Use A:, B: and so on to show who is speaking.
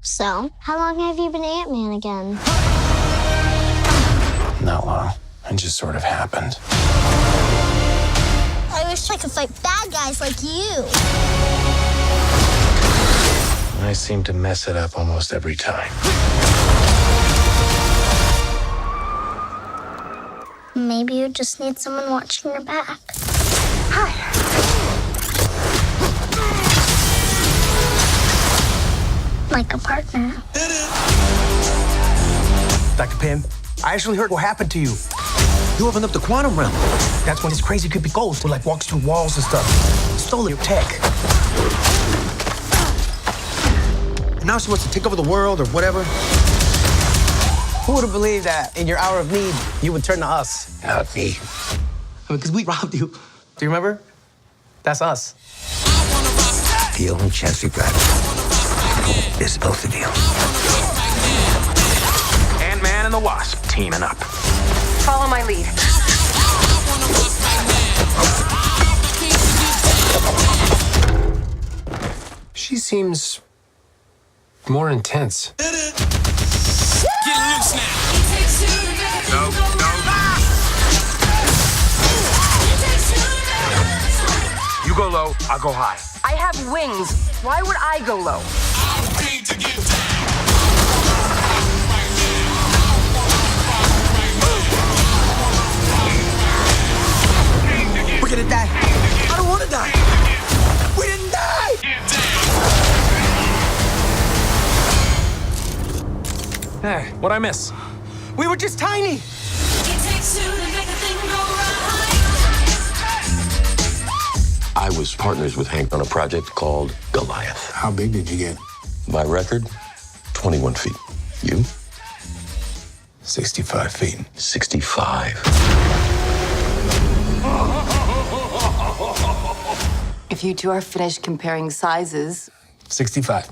A: So, how long have you been Ant-Man again?
B: Not long. It just sort of happened.
A: I wish I could fight bad guys like you.
B: I seem to mess it up almost every time.
A: Maybe you just need someone watching your back.
C: Hi.
A: Like a partner.
D: Dr. Pym, I actually heard what happened to you. You opened up the quantum realm. That's when this crazy creepy ghost who like walks through walls and stuff stole your tech. And now she wants to take over the world or whatever. Who would have believed that in your hour of need, you would turn to us?
B: Not me.
D: Because we robbed you. Do you remember? That's us.
E: The only chance we've got is both of you.
B: Ant-Man and the Wasp teaming up.
C: Follow my lead.
B: She seems more intense.
F: Get loose now. No.
B: You go low, I'll go high.
C: I have wings. Why would I go low?
D: We're gonna die. I don't want to die. We didn't die.
B: Hey, what'd I miss?
D: We were just tiny.
E: I was partners with Hank on a project called Goliath.
B: How big did you get?
E: My record, 21 feet. You?
B: 65 feet.
E: 65.
C: If you two are finished comparing sizes,
B: 65.